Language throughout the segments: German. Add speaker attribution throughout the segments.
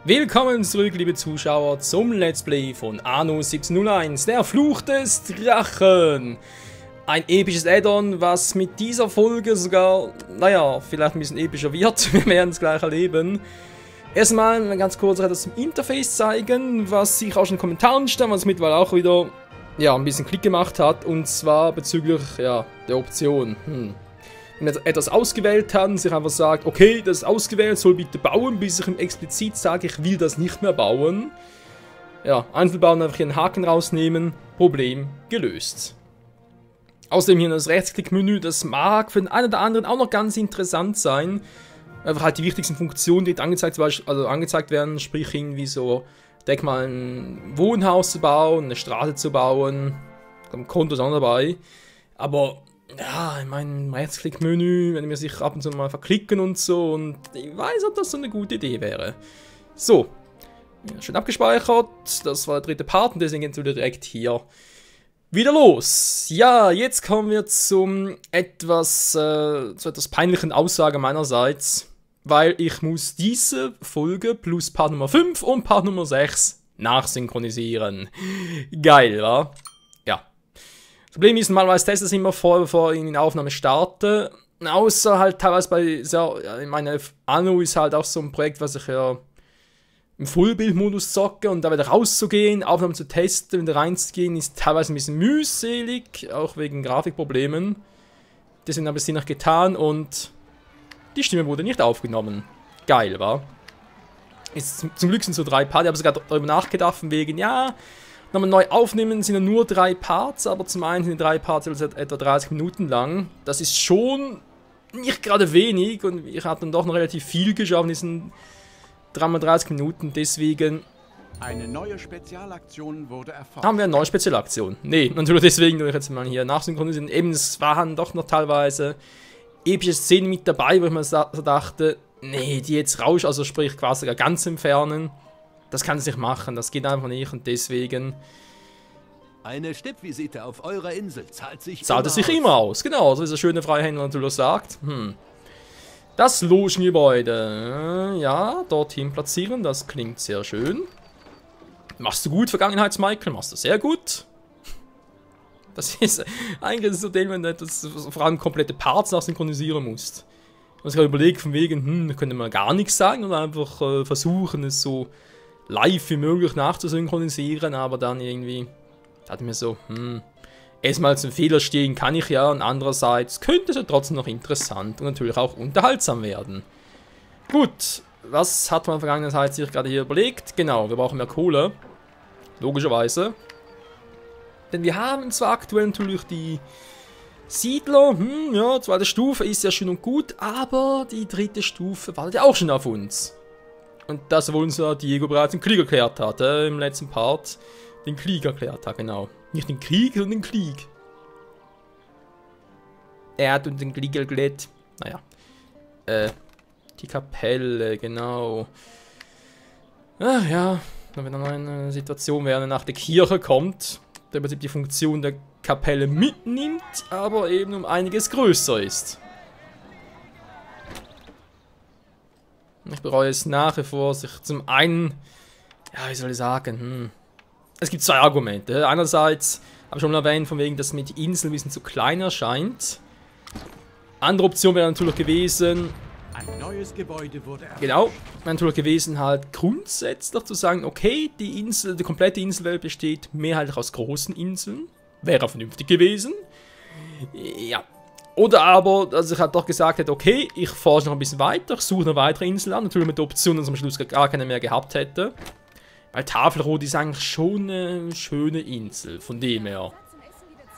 Speaker 1: Willkommen zurück, liebe Zuschauer, zum Let's Play von Anno 1701, der Fluch des Drachen. Ein episches Add-on, was mit dieser Folge sogar, naja, vielleicht ein bisschen epischer wird. Wir werden es gleich erleben. Erstmal ganz kurz etwas zum Interface zeigen, was sich auch schon in den Kommentaren stand, was mittlerweile auch wieder, ja, ein bisschen Klick gemacht hat. Und zwar bezüglich, ja, der Option. Wenn ihr etwas ausgewählt hat und sich einfach sagt, okay, das ist ausgewählt, soll bitte bauen, bis ich ihm explizit sage, ich will das nicht mehr bauen. Ja, Einzelbauen, einfach hier einen Haken rausnehmen, Problem gelöst. Außerdem hier das Rechtsklickmenü, das mag für den einen oder anderen auch noch ganz interessant sein. Einfach halt die wichtigsten Funktionen, die angezeigt werden, sprich irgendwie so, denk mal ein Wohnhaus zu bauen, eine Straße zu bauen, ein Konto ist auch dabei. Aber ja, in meinem Rechtsklickmenü, wenn wir sich ab und zu mal verklicken und so, und ich weiß, ob das so eine gute Idee wäre. So, schön abgespeichert, das war der dritte Part und deswegen gehen wir direkt hier wieder los. Ja, jetzt kommen wir zu etwas peinlichen Aussage meinerseits, weil ich muss diese Folge plus Part Nummer 5 und Part Nummer 6 nachsynchronisieren. Geil, wa? Ja. Das Problem ist, normalerweise teste ich es immer vor, bevor ich in die Aufnahme starte. Außer halt teilweise bei, ich meine, Anno ist halt auch so ein Projekt, was ich ja im Fullbildmodus zocke, und da wieder rauszugehen, Aufnahmen zu testen, wieder reinzugehen, ist teilweise ein bisschen mühselig, auch wegen Grafikproblemen. Deswegen habe ich es hier noch getan und die Stimme wurde nicht aufgenommen. Geil, wa? Zum Glück sind so 3 Parts, ich habe sogar darüber nachgedacht, von wegen, ja, nochmal neu aufnehmen sind ja nur 3 Parts, aber zum einen sind die 3 Parts etwa 30 Minuten lang. Das ist schon nicht gerade wenig und ich habe dann doch noch relativ viel geschafft in diesen 3x30 Minuten, deswegen
Speaker 2: eine neue Spezialaktion wurde erfolgt.
Speaker 1: Haben wir eine neue Spezialaktion. Nee, natürlich deswegen durch jetzt mal hier nachsynchronisieren. Eben, es waren doch noch teilweise epische Szenen mit dabei, wo ich mir so dachte, nee, die jetzt raus, also sprich quasi ganz entfernen, das kann es nicht machen, das geht einfach nicht, und deswegen
Speaker 3: eine Stippvisite auf eurer Insel zahlt es
Speaker 1: sich immer aus. Genau, so wie der schöne Freihändler natürlich sagt. Das Logengebäude, ja, dorthin platzieren, das klingt sehr schön. Machst du gut, Vergangenheits-Michael, machst du sehr gut. Das ist eigentlich so dem, wenn du das, vor allem komplette Parts nachsynchronisieren musst. Ich habe gerade überlegt, von wegen, könnte man gar nichts sagen oder einfach versuchen, es so live wie möglich nachzusynchronisieren, aber dann irgendwie dachte ich mir so, erstmal zum Fehler stehen kann ich ja, und andererseits könnte es ja trotzdem noch interessant und natürlich auch unterhaltsam werden. Gut, was hat man in der Vergangenheit sich gerade hier überlegt? Genau, wir brauchen mehr Kohle, logischerweise. Denn wir haben zwar aktuell natürlich die Siedler, ja, 2. Stufe ist ja schön und gut, aber die 3. Stufe wartet ja auch schon auf uns. Und das, wo unser Diego bereits den Krieg erklärt hat, im letzten Part. Den Krieg erklärt hat, genau. Nicht den Krieg, sondern den Krieg. Er hat uns den Krieg erklärt. Naja. Die Kapelle, genau. Ach ja, wenn dann eine Situation wäre, nach der Kirche kommt, der im Prinzip die Funktion der Kapelle mitnimmt, aber eben um einiges größer ist. Ich bereue es nach wie vor, sich zum einen, ja, wie soll ich sagen, es gibt 2 Argumente. Einerseits habe ich schon erwähnt, von wegen, dass mir die Insel ein bisschen zu klein erscheint. Andere Option wäre natürlich gewesen,
Speaker 2: ein neues Gebäude wurde erfolgt.
Speaker 1: Genau, wäre natürlich gewesen, halt grundsätzlich zu sagen, okay, die komplette Inselwelt besteht mehrheitlich aus großen Inseln. Wäre vernünftig gewesen. Ja. Oder aber, dass ich halt doch gesagt hätte, okay, ich forsche noch ein bisschen weiter, ich suche eine weitere Insel an, natürlich mit der Option, dass ich am Schluss gar keine mehr gehabt hätte. Weil Tafelrot ist eigentlich schon eine schöne Insel, von dem her.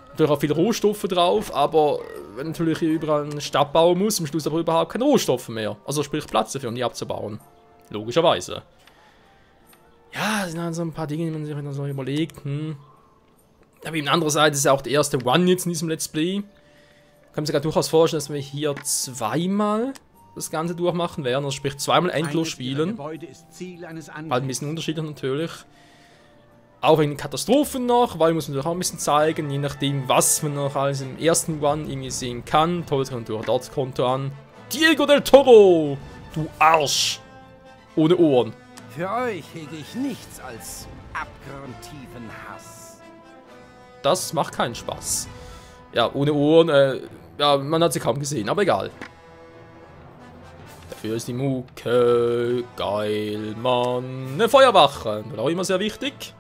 Speaker 1: Natürlich auch viele Rohstoffe drauf, aber wenn natürlich hier überall eine Stadt bauen muss, am Schluss aber überhaupt keine Rohstoffe mehr. Also sprich Platz dafür, um die abzubauen. Logischerweise. Ja, das sind halt so ein paar Dinge, die man sich dann so überlegt. Aber eben andererseits ist ja auch der erste One jetzt in diesem Let's Play. Ich kann mir sogar durchaus vorstellen, dass wir hier zweimal das Ganze durchmachen werden, also sprich zweimal endlos spielen. Halt ein bisschen unterschiedlich natürlich. Auch wegen den Katastrophen noch, weil muss man natürlich auch ein bisschen zeigen, je nachdem, was man noch alles im ersten One irgendwie sehen kann. Toll, kommt durch dort das Konto an. Diego del Toro! Du Arsch! Ohne Ohren.
Speaker 4: Für euch hege ich nichts als abgrundtiefen Hass.
Speaker 1: Das macht keinen Spaß. Ja, ohne Ohren, ja, man hat sie kaum gesehen, aber egal. Dafür ist die Mucke geil, Mann. Eine Feuerwache, war auch immer sehr wichtig.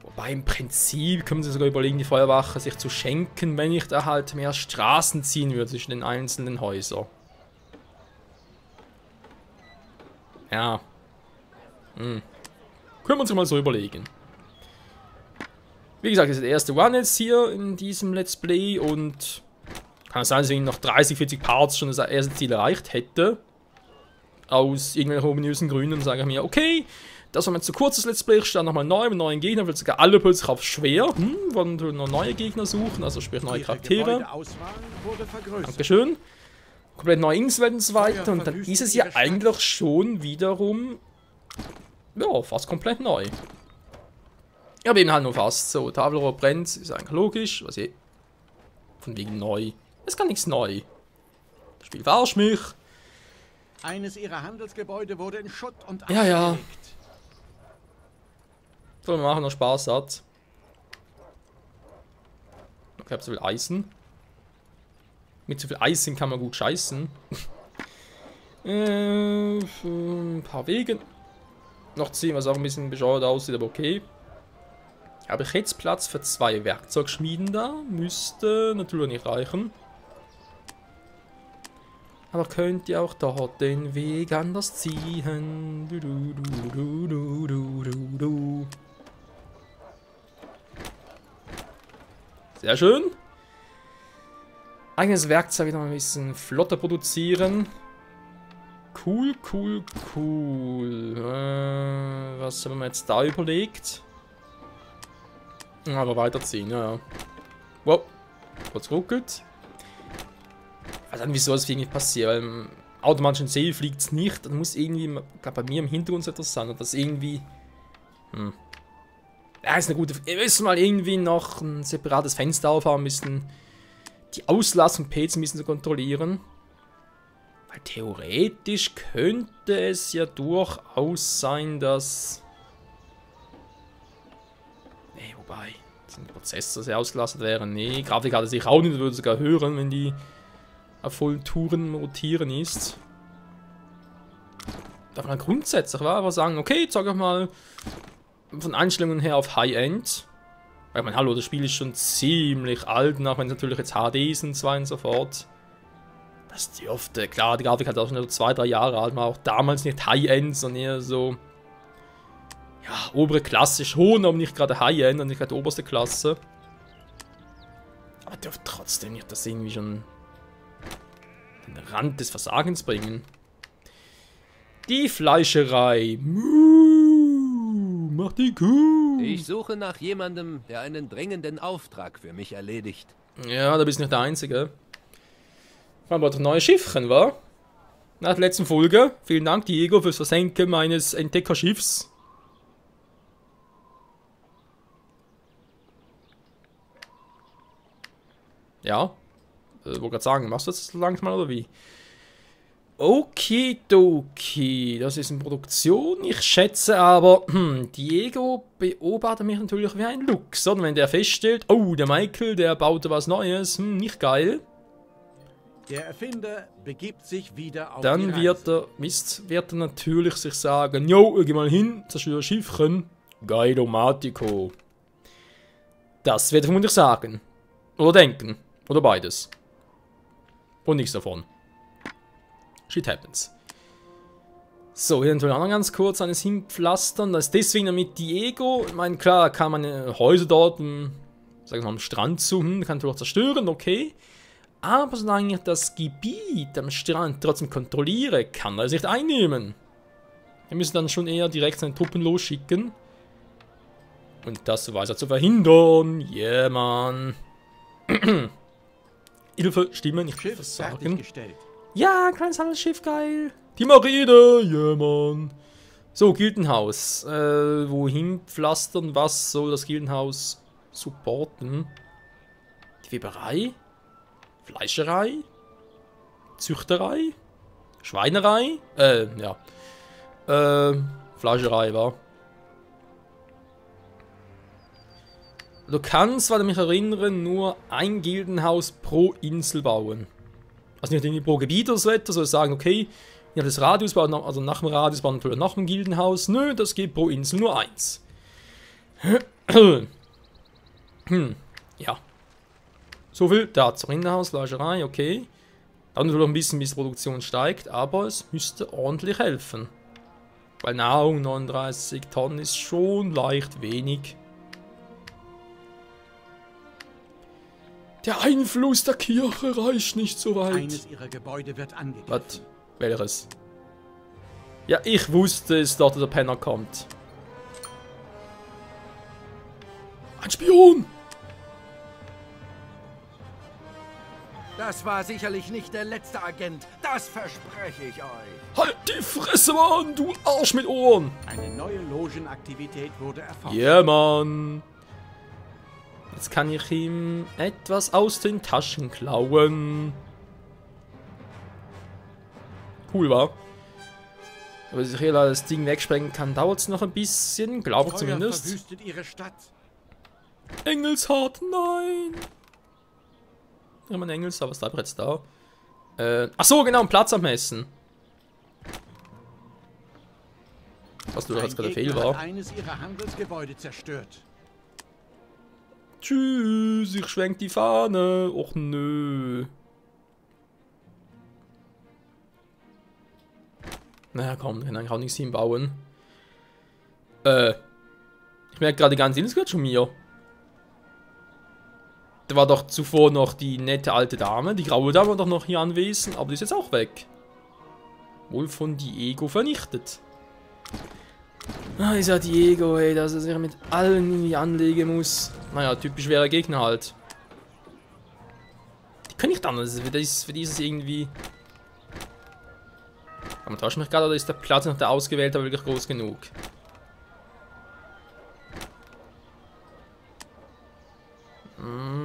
Speaker 1: Wobei im Prinzip können Sie sogar überlegen, die Feuerwache sich zu schenken, wenn ich da halt mehr Straßen ziehen würde zwischen den einzelnen Häusern. Ja. Können wir uns mal so überlegen. Wie gesagt, das ist der erste One jetzt hier in diesem Let's Play und kann es sein, dass ich noch 30, 40 Parts schon das erste Ziel erreicht hätte. Aus irgendwelchen ominösen Gründen sage ich mir, okay, das war mir zu kurzes Let's Play, ich starte nochmal neu mit neuen Gegnern, weil sogar alle plötzlich auf schwer, wollen wir noch neue Gegner suchen, also sprich neue Charaktere. Dankeschön. Komplett neue Inselwelt und so weiter und dann ist es ja eigentlich schon wiederum, ja, fast komplett neu. Ja, aber eben halt nur fast so. Tafelrohr brennt, ist eigentlich logisch, was ich von wegen neu. Ist gar nichts neu. Das Spiel verarscht mich.
Speaker 2: Eines ihrer Handelsgebäude wurde in Schutt und Asche
Speaker 1: ja.
Speaker 2: gelegt.
Speaker 1: Sollen wir machen, noch Spaß hat. Okay, ich hab so viel Eisen. Mit so viel Eisen kann man gut scheißen. Ein paar Wege noch ziehen, was auch ein bisschen bescheuert aussieht, aber okay. Habe ich jetzt Platz für 2 Werkzeugschmieden da? Müsste natürlich nicht reichen. Aber könnt ihr auch dort den Weg anders ziehen? Sehr schön. Eigenes Werkzeug wieder mal ein bisschen flotter produzieren. Cool, cool, cool. Was haben wir jetzt da überlegt? Aber weiterziehen, ja. Wow. Kurz ruckelt. Ich weiß nicht, wieso das irgendwie passiert, weil im automatischen See fliegt es nicht. Dann muss irgendwie, ich glaube, bei mir im Hintergrund so etwas sein. Und das irgendwie. Ja, ist eine gute. Wir müssen mal irgendwie noch ein separates Fenster aufhaben müssen. Die Auslastung PC ein bisschen zu kontrollieren. Weil theoretisch könnte es ja durchaus sein, dass. Nee, wobei, dass die Prozessor sehr ausgelastet wären. Nee, Grafikkarte sich auch nicht, würde sogar hören, wenn die auf vollen Touren rotieren ist. Darf man grundsätzlich aber sagen, okay, jetzt sage ich mal von Einstellungen her auf High-End. Weil man, hallo, das Spiel ist schon ziemlich alt, auch wenn es natürlich jetzt HD ist und so weiter und so fort. Das dürfte, klar, die Grafik hat auch schon 2, 3 Jahre alt, war auch damals nicht High-End, sondern eher so, ja, obere Klasse schon, aber nicht gerade High-End und nicht gerade oberste Klasse. Aber dürfte trotzdem nicht das irgendwie schon den Rand des Versagens bringen. Die Fleischerei. Mach die Kuh.
Speaker 3: Ich suche nach jemandem, der einen dringenden Auftrag für mich erledigt.
Speaker 1: Ja, da bist du nicht der Einzige. Wir haben doch neue Schiffchen, wa? Nach der letzten Folge. Vielen Dank, Diego, fürs Versenken meines Entdeckerschiffs. Ja. Wollte gerade sagen, machst du das langsam oder wie? Okidoki, das ist in Produktion. Ich schätze aber, Diego beobachtet mich natürlich wie ein Luchs. Und wenn der feststellt, oh, der Michael, der baute was Neues, nicht geil.
Speaker 2: Der Erfinder begibt sich wieder auf
Speaker 1: dann
Speaker 2: die
Speaker 1: wird er natürlich sich sagen, jo, geh mal hin, zerstöre Schiffchen. Geidomatico. Das wird er vermutlich sagen. Oder denken. Oder beides. Und nichts davon. Shit happens. So, hier natürlich auch noch ganz kurz eines hinpflastern. Das ist deswegen damit Diego. Ich meine, klar, kann man Häuser dort, sagen wir mal, am Strand suchen, kann natürlich auch zerstören, okay. Aber solange ich das Gebiet am Strand trotzdem kontrolliere, kann er es nicht einnehmen. Wir müssen dann schon eher direkt seine Truppen losschicken. Und das weiß er zu verhindern. Yeah, man. Hilfe, Stimmen, ich will was sagen. Ja, kleines Handelsschiff, geil. Die Marine, yeah, man. So, Gildenhaus. Wohin pflastern? Was soll das Gildenhaus supporten? Die Weberei? Fleischerei? Züchterei? Schweinerei? Ja. Fleischerei, war. Du kannst, weil ich mich erinnere, nur ein Gildenhaus pro Insel bauen. Also nicht irgendwie pro Gebiet oder so etwas, also sagen, okay, ja, das Radius bauen, also nach dem Radius bauen wir nach dem Gildenhaus. Nö, das geht pro Insel nur eins. Ja. So viel dazu. Rinderhaus, Fleischerei, okay. Dann natürlich noch ein bisschen, bis die Produktion steigt, aber es müsste ordentlich helfen. Weil Nahrung 39 Tonnen ist schon leicht wenig. Der Einfluss der Kirche reicht nicht so weit.
Speaker 2: Eines ihrer Gebäude wird angegriffen.
Speaker 1: Was? Welches? Ja, ich wusste es, dass der Penner kommt. Ein Spion!
Speaker 4: Das war sicherlich nicht der letzte Agent. Das verspreche ich euch.
Speaker 1: Halt die Fresse, Mann, du Arsch mit Ohren!
Speaker 2: Eine neue Logenaktivität wurde erforscht.
Speaker 1: Ja, Mann. Jetzt kann ich ihm etwas aus den Taschen klauen. Cool, war. Aber bis ich hier das Ding wegsprengen kann, dauert es noch ein bisschen, glaube ich
Speaker 2: Feuer
Speaker 1: zumindest.
Speaker 2: verwüstet ihre Stadt.
Speaker 1: Engelshart, nein! Ja, mein Engelshaar, was bleibt jetzt da? Ach so, genau, ein Platz am Messen. Was du jetzt gerade fehl war.
Speaker 2: Eines ihrer Handelsgebäude zerstört.
Speaker 1: Tschüss, ich schwenk die Fahne. Och nö. Naja, komm, kann eigentlich auch nichts hinbauen. Ich merke gerade, die ganze Insel gehört schon mir. Da war doch zuvor noch die nette alte Dame, die graue Dame war doch noch hier anwesend, aber die ist jetzt auch weg. Wohl von Diego vernichtet. Ah, dieser Diego, ey, dass er sich mit allen irgendwie anlegen muss. Naja, typisch schwerer Gegner halt. Die können nicht anders, für dieses irgendwie... Aber man täuscht mich gerade, oder ist der Platz nach der ausgewählte wirklich groß genug?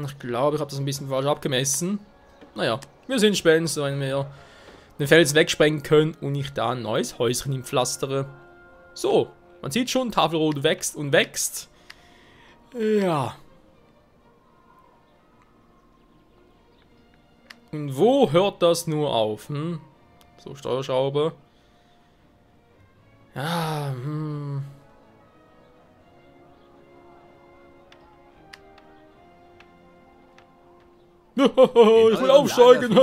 Speaker 1: Ich glaube, ich habe das ein bisschen falsch abgemessen. Naja, wir sind Spencer, wenn wir den Fels wegsprengen können und ich da ein neues Häuschen im Pflastere. So, man sieht schon, Tafelrot wächst und wächst. Ja. Und wo hört das nur auf? So, Steuerschraube. Ja, ich will aufsteigen.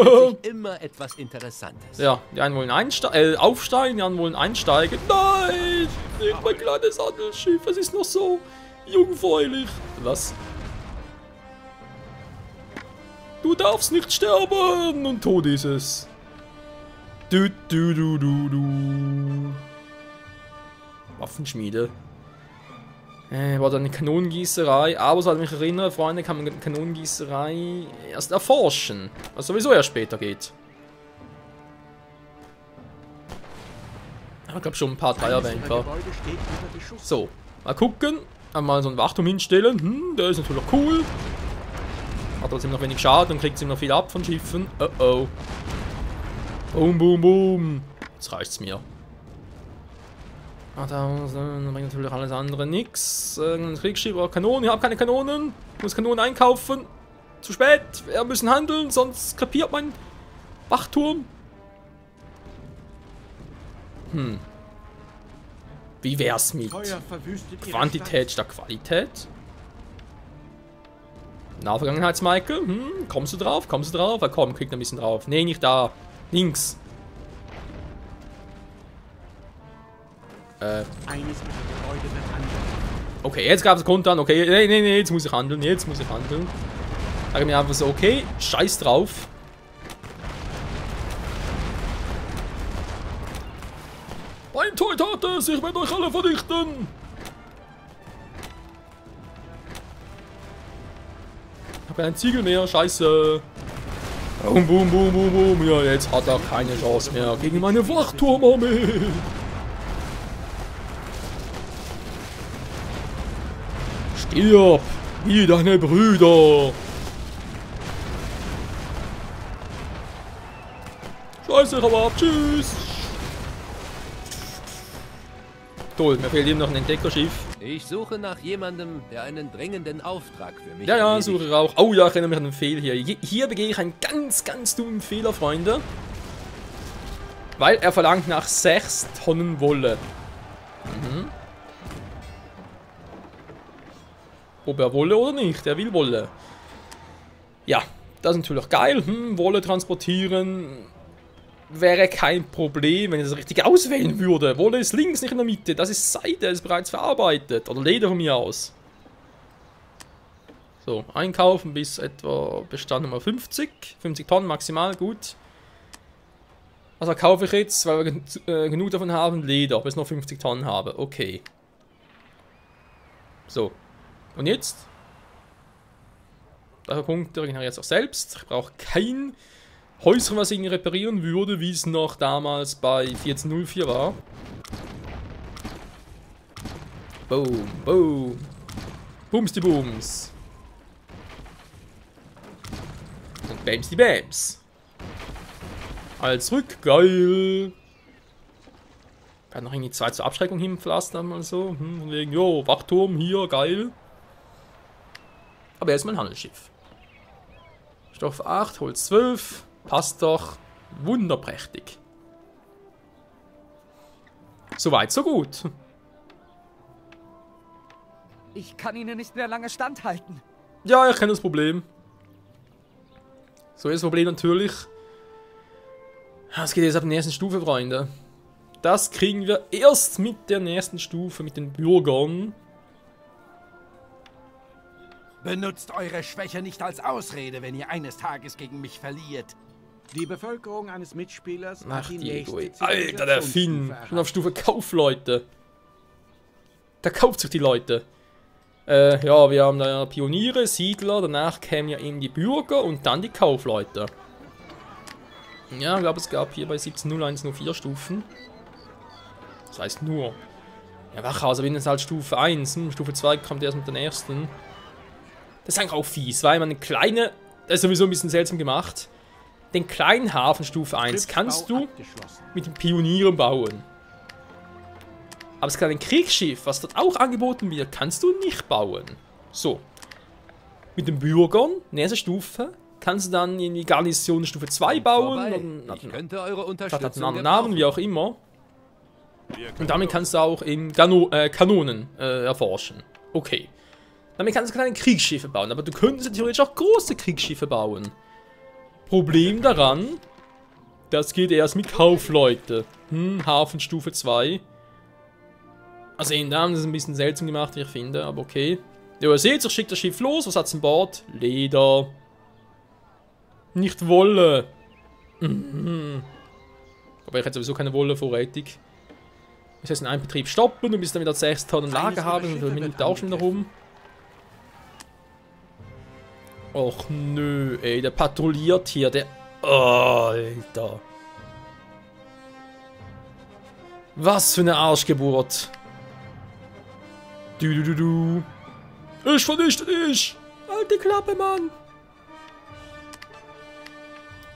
Speaker 3: Immer etwas Interessantes.
Speaker 1: Ja, die einen wollen aufsteigen, die anderen wollen einsteigen. Nein, nicht mein kleines Handelsschiff, es ist noch so jungfräulich. Was? Du darfst nicht sterben und tot ist es. Du. Waffenschmiede. War da eine Kanonengießerei, aber so hat mich erinnert, Freunde, kann man eine Kanonengießerei erst erforschen, was sowieso erst später geht. Ich glaube schon ein paar Dreierbanker. So, mal gucken, einmal so einen Wachturm hinstellen, der ist natürlich cool. Hat trotzdem noch wenig Schaden und kriegt sie noch viel ab von Schiffen. Oh. Boom. Jetzt reicht's mir. Da bringt natürlich alles andere nix. Ein Kriegsschiff oder Kanonen. Ich habe keine Kanonen. Ich muss Kanonen einkaufen. Zu spät. Wir müssen handeln, sonst krepiert mein Wachturm. Wie wär's mit Quantität statt Qualität? Na, Vergangenheits-Michael. Kommst du drauf? Ja, komm, krieg noch ein bisschen drauf. Nee, nicht da. Links. Okay, jetzt gab es Kontern. Okay, nee, jetzt muss ich handeln. Sage mir einfach so, okay, scheiß drauf. Mein Toy tat es, ich werde euch alle vernichten. Ich habe keinen Ziegel mehr, scheiße. Boom. Ja, jetzt hat er keine Chance mehr gegen meine Wachturmarmee. Stirb, wie deine Brüder. Scheiße, ich hau ab, tschüss. Toll, mir fehlt immer noch ein Entdeckerschiff.
Speaker 3: Ich suche nach jemandem, der einen dringenden Auftrag für mich
Speaker 1: Ja,
Speaker 3: erledigt.
Speaker 1: suche ich auch. Oh ja, ich erinnere mich an den Fehler hier. Hier begehe ich einen ganz, ganz dummen Fehler, Freunde. Weil er verlangt nach 6 Tonnen Wolle. Ob er Wolle oder nicht, er will Wolle. Ja, das ist natürlich geil. Wolle transportieren wäre kein Problem, wenn ich das richtig auswählen würde. Wolle ist links, nicht in der Mitte. Das ist Seide, ist bereits verarbeitet. Oder Leder von mir aus. So, einkaufen bis etwa Bestand Nummer 50. 50 Tonnen maximal, gut. Also kaufe ich jetzt, weil wir genug davon haben, Leder, bis ich noch 50 Tonnen habe. Okay. So. Und jetzt? Der Punkt regeneriere jetzt auch selbst. Ich brauche kein Häuschen, was ich reparieren würde, wie es noch damals bei 1404 war. Boom, boom. Bums die Bums. Und Bams die Bams. Alles zurück, geil. Ich kann noch irgendwie 2 zur Abschreckung hinpflastern, mal so. Wegen, jo, Wachturm hier, geil. Aber erstmal ein Handelsschiff. Stoff 8, Holz 12. Passt doch. Wunderprächtig. Soweit, so gut.
Speaker 5: Ich kann Ihnen nicht mehr lange standhalten.
Speaker 1: Ja, ich kenne das Problem. So ist das Problem natürlich. Es geht jetzt ab der nächsten Stufe, Freunde. Das kriegen wir erst mit der nächsten Stufe, mit den Bürgern.
Speaker 4: Benutzt eure Schwäche nicht als Ausrede, wenn ihr eines Tages gegen mich verliert.
Speaker 2: Die Bevölkerung eines Mitspielers
Speaker 1: Ach,
Speaker 2: hat die
Speaker 1: Diego,
Speaker 2: nächste
Speaker 1: Alter, der Finn.
Speaker 2: Zivilisationsstufe
Speaker 1: Schon auf Stufe Kaufleute. Der kauft sich die Leute. Ja, wir haben da Pioniere, Siedler, danach kämen ja eben die Bürger und dann die Kaufleute. Ja, ich glaube, es gab hier bei 1701 nur 4 Stufen. Das heißt nur. Ja, Wachhauser, wenn es halt Stufe 1, Stufe 2 kommt erst mit den ersten. Das ist eigentlich auch fies, weil man eine kleine, das ist sowieso ein bisschen seltsam gemacht. Den kleinen Hafen Stufe 1 kannst du mit den Pionieren bauen. Aber das kleine Kriegsschiff, was dort auch angeboten wird, kannst du nicht bauen. So. Mit den Bürgern, nächste Stufe, kannst du dann in die Garnison Stufe 2 bauen.
Speaker 3: Ich könnte eure
Speaker 1: Das hat
Speaker 3: Unterstützung
Speaker 1: einen anderen Namen, wie auch immer. Und damit kannst du auch in Kanonen erforschen. Okay. Damit kannst du kleine Kriegsschiffe bauen, aber du könntest theoretisch auch große Kriegsschiffe bauen. Problem daran, das geht erst mit Kaufleute. Hafen Stufe 2. Also in Namen ist es ein bisschen seltsam gemacht, wie ich finde, aber okay. Ja, ihr seht, ich schicke das Schiff los, was hat's an Bord? Leder. Nicht Wolle. Aber ich hätte sowieso keine Wolle vorrätig. Ich muss jetzt in einem Betrieb stoppen und bis dann wieder 6 Tonnen Lager haben und eine Minute auch schon wieder rum. Och nö, ey, der patrouilliert hier, der... Alter. Was für eine Arschgeburt. Du. Ich vernichte dich. Alte Klappe, Mann.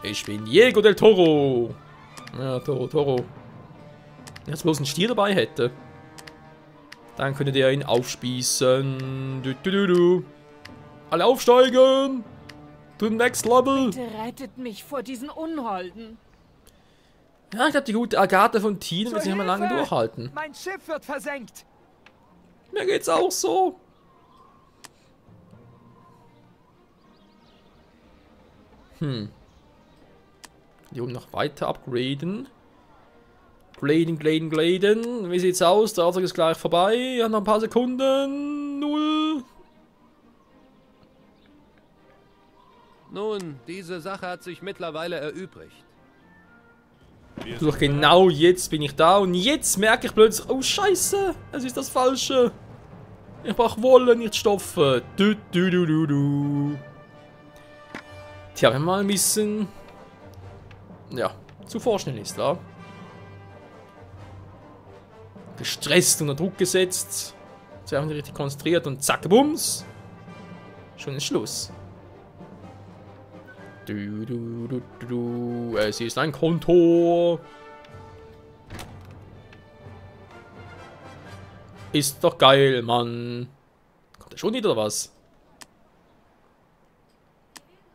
Speaker 1: Ich bin Diego del Toro. Ja, Toro. Wenn er jetzt bloß einen Stier dabei hätte, dann könnte der ihn aufspießen. Du. Alle aufsteigen! To the next level!
Speaker 5: Bitte rettet mich vor diesen Unholden.
Speaker 1: Ja, ich glaube, die gute Agathe von Tien wird sich noch mal lange durchhalten.
Speaker 5: Mein Schiff wird versenkt!
Speaker 1: Mir geht's auch so. Die oben noch weiter upgraden. Gladen. Wie sieht's aus? Der Auftrag ist gleich vorbei. Ja, noch ein paar Sekunden. 0.
Speaker 3: Nun, diese Sache hat sich mittlerweile erübrigt.
Speaker 1: Doch genau jetzt bin ich da und jetzt merke ich plötzlich, oh Scheiße, es ist das Falsche. Ich brauche Wolle, nicht Stoffe. Du. Tja, wenn man mal ein bisschen, ja, zu vorschnell ist, da. Gestresst, unter Druck gesetzt. Sie haben sich richtig konzentriert und zack, bums. Schon ist Schluss. Es ist ein Kontor. Ist doch geil, Mann. Kommt der schon wieder oder was?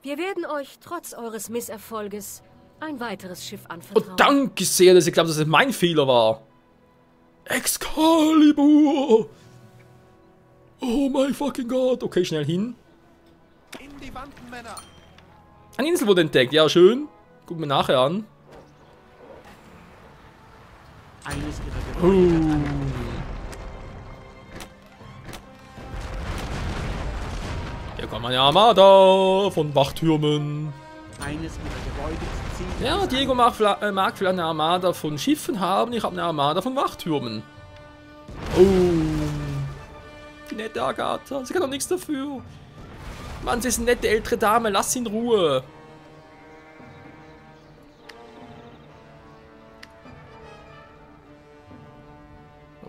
Speaker 6: Wir werden euch trotz eures Misserfolges ein weiteres Schiff
Speaker 1: Oh,
Speaker 6: anvertrauen.
Speaker 1: danke sehr, dass ich glaube, dass es mein Fehler war. Excalibur! Oh mein fucking Gott. Okay, schnell hin.
Speaker 4: In die Wanden, Männer!
Speaker 1: Eine Insel wurde entdeckt. Ja, schön. Gucken wir nachher an.
Speaker 2: Eines ihrer Gebäude wird angegriffen.
Speaker 1: Hier kommt eine Armada von Wachtürmen.
Speaker 2: Eines ihrer Gebäude ist Ziel.
Speaker 1: Ja, Diego mag vielleicht eine Armada von Schiffen haben. Ich habe eine Armada von Wachtürmen. Oh. Die nette Agatha. Sie kann doch nichts dafür. Mann, sie ist eine nette ältere Dame. Lass sie in Ruhe.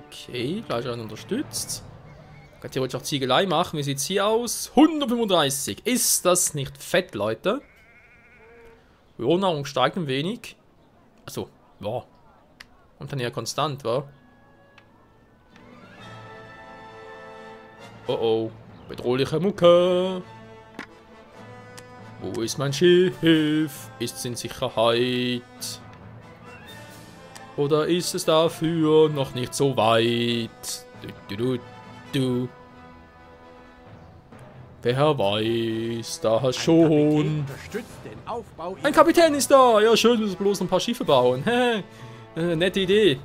Speaker 1: Okay, gleich einen unterstützt. Kann theoretisch auch Ziegelei machen. Wie sieht es hier aus? 135. Ist das nicht fett, Leute? Nahrung steigt ein wenig. Achso, ja. Und dann eher konstant, wa? Oh oh. Bedrohliche Mucke. Wo ist mein Schiff? Ist es in Sicherheit? Oder ist es dafür noch nicht so weit? Du. Wer weiß, da schon. Ein Kapitän ist da! Ja, schön, wir müssen bloß ein paar Schiffe bauen. Nette Idee.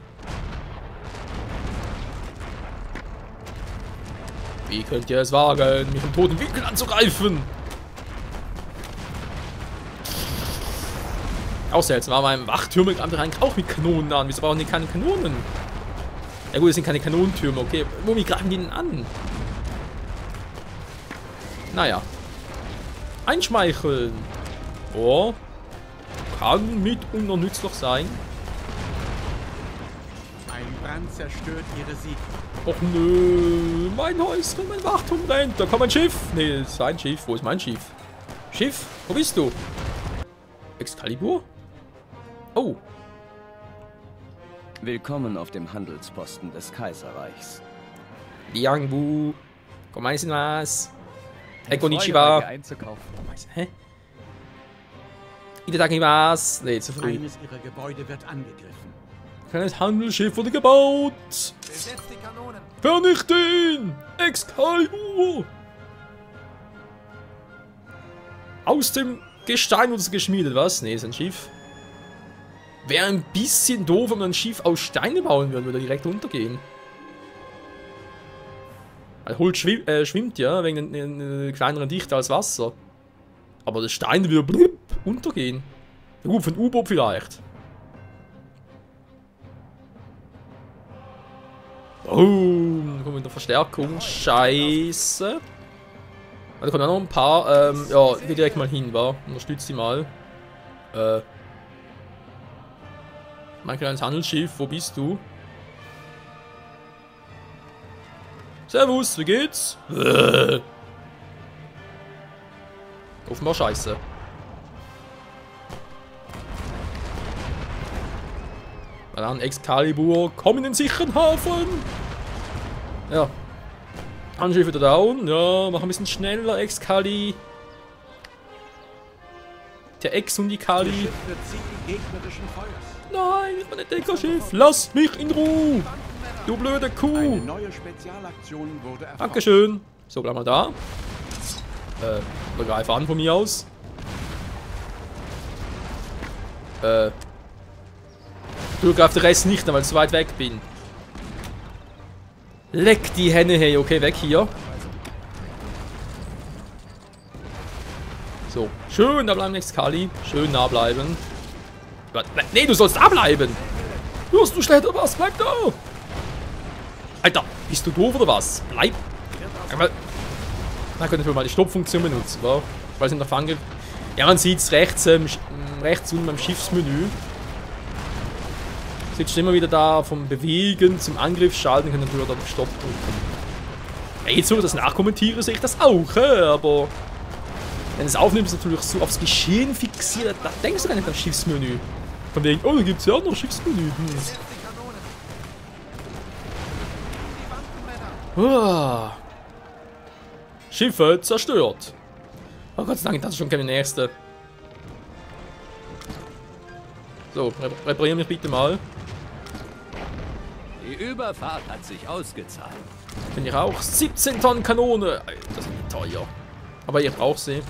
Speaker 1: Wie könnt ihr es wagen, mich im toten Winkel anzugreifen? Auch seltsam, aber beim Wachtürme greift eigentlich auch mit Kanonen an. Wieso brauchen die keine Kanonen? Ja gut, es sind keine Kanonentürme, okay. Womit greifen die denn an? Naja. Einschmeicheln. Oh. Kann mitunter nützlich sein.
Speaker 2: Ein Brand zerstört ihre Siedlung.
Speaker 1: Och nö. Mein Häuschen, mein Wachturm brennt. Da kommt ein Schiff. Nee, das ist ein Schiff. Wo ist mein Schiff? Schiff? Wo bist du? Excalibur? Oh.
Speaker 7: Willkommen auf dem Handelsposten des Kaiserreichs.
Speaker 1: Liangbu. Komaisenmas. Konnichiwa.
Speaker 5: einzukaufen.
Speaker 1: Hä? Itadakimasu. Nee, zu früh.
Speaker 2: Eines ihrer Gebäude wird angegriffen.
Speaker 1: Kleines Handelsschiff wurde gebaut.
Speaker 4: Besetzt die Kanonen!
Speaker 1: Vernicht ihn! Excalibur! Aus dem Gestein wurde es geschmiedet, was? Nee, ist ein Schiff. Wäre ein bisschen doof, wenn man ein Schiff aus Steine bauen würde, würde er direkt untergehen. Holt schwimmt ja, wegen einer kleineren Dichte als Wasser. Aber das Stein würde blub, untergehen. Ja, gut, für ein U-Boot vielleicht. Oh, dann kommt wieder Verstärkung. Scheiße. Da kommen auch noch ein paar. Ja, geh direkt mal hin, wa? Unterstützt die mal. Mein kleines Handelsschiff, wo bist du? Servus, wie geht's? Offenbar scheiße. Na dann, Excalibur, komm in den sicheren Hafen! Ja. Handschiff wieder down. Ja, mach ein bisschen schneller, Excali. Der Ex und die Kali.
Speaker 2: Schiff wird Ziel gegnerischen Feuers.
Speaker 1: Nein, ich bin ein Deckerschiff. Lass mich in Ruhe. Du blöde
Speaker 2: Eine
Speaker 1: Kuh.
Speaker 2: neue Spezialaktion wurde erfolgt.
Speaker 1: Dankeschön. So, bleib mal da. Oder greif an von mir aus. Du greifst den Rest nicht, weil ich zu weit weg bin. Leck die Henne, hey. Okay, weg hier. So, schön da bleiben, Excali. Schön nah bleiben. Nee, du sollst da bleiben. Hörst du schlecht oder was? Bleib da. Alter, bist du doof oder was? Bleib. Man könnte mal die Stoppfunktion benutzen, wa? Weil es in der Fange. Ja, man sieht es rechts unten beim Schiffsmenü. Sitzt immer wieder da vom Bewegen zum Angriff schalten, können natürlich dann Stopp drücken. Ja, jetzt so, das nachkommentiere, sehe ich das auch, aber wenn es aufnimmst, ist natürlich so aufs Geschehen fixiert, da denkst du gar nicht an Schiffsmenü. Von wegen, oh, da gibt es ja auch noch Schiffsmenü. Schiffe zerstört. Oh Gott sei Dank, das ist schon keine nächste. So, repariere mich bitte mal.
Speaker 3: Die Überfahrt hat sich ausgezahlt.
Speaker 1: Bin ich auch. 17 Tonnen Kanone. Das ist teuer. Aber ihr braucht sie.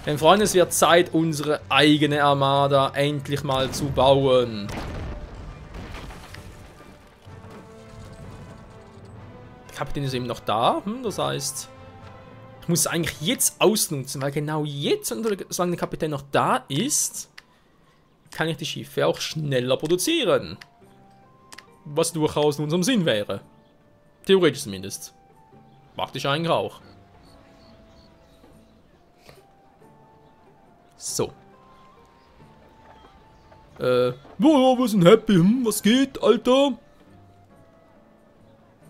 Speaker 1: Denn Freunde, es wird Zeit, unsere eigene Armada endlich mal zu bauen. Der Kapitän ist eben noch da. Das heißt, ich muss es eigentlich jetzt ausnutzen, weil genau jetzt, solange der Kapitän noch da ist, kann ich die Schiffe auch schneller produzieren. Was durchaus in unserem Sinn wäre. Theoretisch zumindest. Praktisch eigentlich auch. So. Wir sind happy. Was geht, Alter?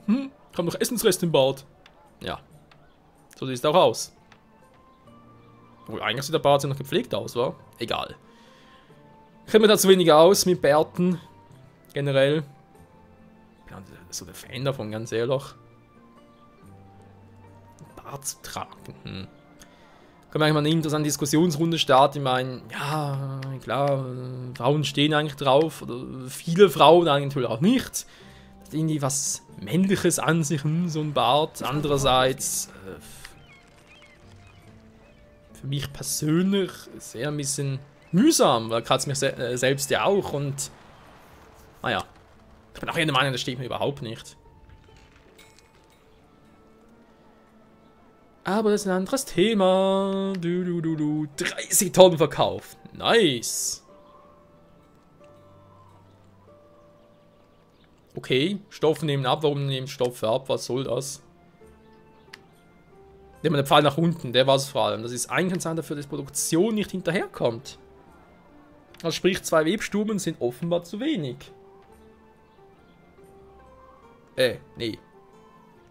Speaker 1: Haben noch Essensreste im Bad. Ja. So sieht es auch aus. Obwohl, eigentlich sieht der Bart ja noch gepflegt aus, wa? Egal. Kennen wir da zu wenig aus mit Bärten. Generell. Ich bin so der Fan davon, ganz ehrlich. Bart zu tragen. Können wir eigentlich mal eine interessante Diskussionsrunde starten? Ich meine, ja, klar, Frauen stehen eigentlich drauf. Oder viele Frauen eigentlich auch nicht. Das ist irgendwie was Männliches an sich, so ein Bart. Andererseits, für mich persönlich sehr ein bisschen mühsam, weil gerade es mich selbst ja auch und naja, ich bin auch der Meinung, das steht mir überhaupt nicht. Aber das ist ein anderes Thema. 30 Tonnen verkauft. Nice. Okay, Stoffe nehmen ab. Warum nehmen Stoffe ab? Was soll das? Nehmen wir den Pfeil nach unten. Der war es vor allem. Das ist eigentlich ein Zeichen dafür, dass die Produktion nicht hinterherkommt. Also sprich, 2 Webstuben sind offenbar zu wenig. Nee.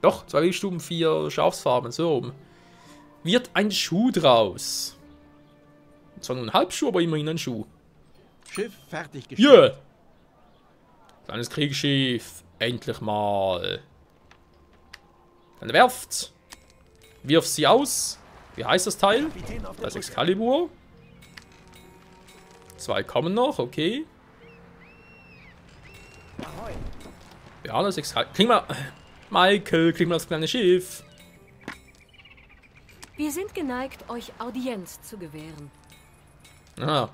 Speaker 1: Doch, 2 Webstuben, 4 Schafsfarben, so rum. Wird ein Schuh draus. Zwar nur ein Halbschuh, aber immerhin ein Schuh.
Speaker 2: Schiff fertiggestellt.
Speaker 1: Yeah! Kleines Kriegsschiff. Endlich mal. Eine Werft. Wirf sie aus. Wie heißt das Teil? Das Excalibur. 2 kommen noch, okay. Ja, das Excalibur. Krieg mal. Michael, krieg mal das kleine Schiff.
Speaker 6: Wir sind geneigt, euch Audienz zu gewähren.
Speaker 1: Ah.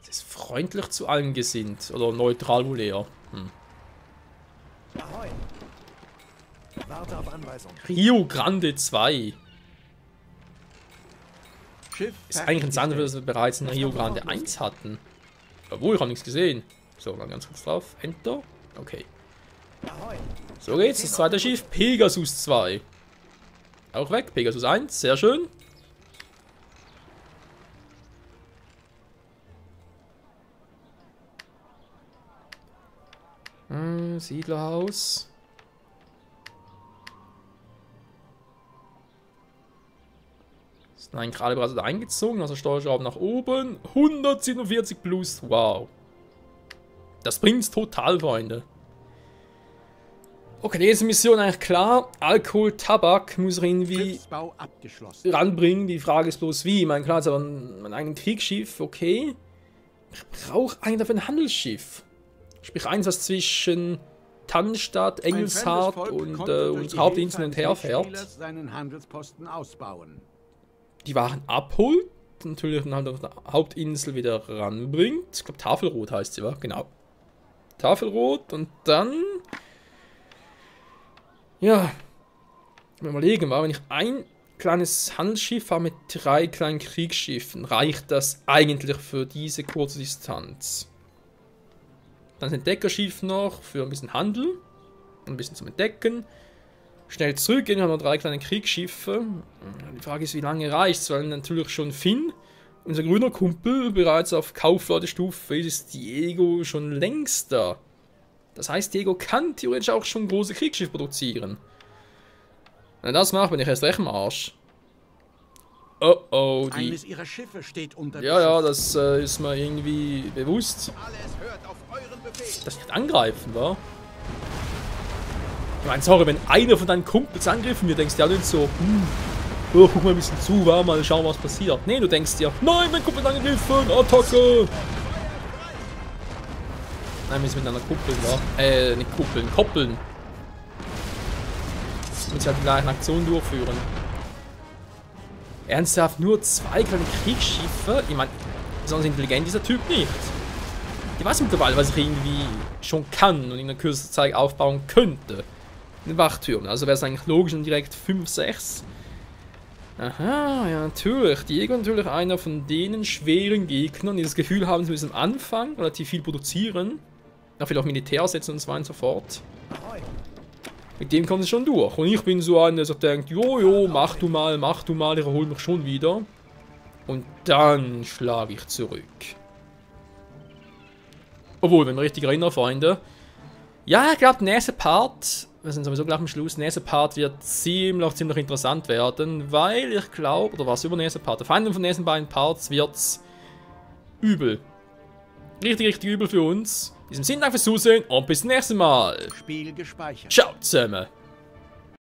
Speaker 1: Es ist freundlich zu allen gesinnt. Oder neutral wohl eher.
Speaker 4: Warte auf Anweisung.
Speaker 1: Rio Grande 2.
Speaker 2: Schiff
Speaker 1: Ist eigentlich ein Sand, dass wir bereits in Rio Grande 1 hatten. Obwohl, ich habe nichts gesehen. So, mal ganz kurz drauf. Enter. Okay. So geht's. Das zweite Schiff. Pegasus 2. Auch weg. Pegasus 1. Sehr schön. Siedlerhaus. Ist nein, gerade bereits eingezogen. Also Steuerschrauben nach oben. 147 plus. Wow. Das bringt's total, Freunde. Okay, diese Mission eigentlich klar. Alkohol, Tabak muss er irgendwie ranbringen. Die Frage ist bloß wie. Ich meine, klar, ist aber ein eigenes Kriegsschiff, okay. Ich brauche eigentlich dafür ein Handelsschiff. Sprich eins, was zwischen Tannstadt, Engelshart und unsere Hauptinsel und herfährt.
Speaker 2: Seinen Handelsposten ausbauen.
Speaker 1: Die Waren abholt. Natürlich dann halt auf der Hauptinsel wieder ranbringt. Ich glaube Tafelrot heißt sie, wa? Genau. Tafelrot und dann... Ja, mal überlegen, wenn ich ein kleines Handelsschiff habe mit 3 kleinen Kriegsschiffen, reicht das eigentlich für diese kurze Distanz. Dann ein Entdeckerschiff noch für ein bisschen Handel, ein bisschen zum Entdecken. Schnell zurückgehen, haben wir 3 kleine Kriegsschiffe. Die Frage ist, wie lange reicht es, weil natürlich schon Finn, unser grüner Kumpel, bereits auf Kaufleute-Stufe ist Diego schon längst da. Das heißt, Diego kann theoretisch auch schon große Kriegsschiffe produzieren. Wenn er das macht, bin ich erst recht im Arsch. Oh oh, die...
Speaker 2: Eines ihrer Schiffe steht unter
Speaker 1: Ja, das ist mir irgendwie bewusst.
Speaker 4: Alles hört auf euren Befehl.
Speaker 1: Dass nicht angreifen, war. Ich meine, sorry, wenn einer von deinen Kumpels angegriffen wird, denkst du ja nicht so, oh, guck mal ein bisschen zu, warte mal, schauen, was passiert. Nee, du denkst dir, nein, mein Kumpel angegriffen, Attacke! Nein, wir müssen miteinander kuppeln, ja. Nicht kuppeln, koppeln. Jetzt müssen wir halt die gleichen Aktionen durchführen. Ernsthaft, nur 2 kleine Kriegsschiffe? Ich meine, besonders intelligent dieser Typ nicht. Ich weiß mittlerweile, was ich irgendwie schon kann und in der kürzesten Zeit aufbauen könnte. Den Wachtürmen. Also wäre es eigentlich logisch und direkt 5, 6. Aha, ja natürlich. Diego natürlich einer von denen schweren Gegnern, die das Gefühl haben, sie müssen am Anfang relativ viel produzieren. Ja, vielleicht auch Militär setzen und so weiter und so fort. Mit dem kommt es schon durch. Und ich bin so einer, der so denkt, jojo, mach du mal, ich erhole mich schon wieder. Und dann schlage ich zurück. Obwohl, wenn wir richtig erinnern, Freunde. Ja, ich glaube, der nächste Part, wir sind sowieso gleich am Schluss, der nächste Part wird ziemlich interessant werden, weil ich glaube, oder was, übernächste Part, der Feind von den nächsten beiden Parts wird's übel. Richtig übel für uns. In diesem Sinne, danke fürs Zusehen und bis zum nächsten Mal.
Speaker 2: Spiel gespeichert.
Speaker 1: Ciao zusammen.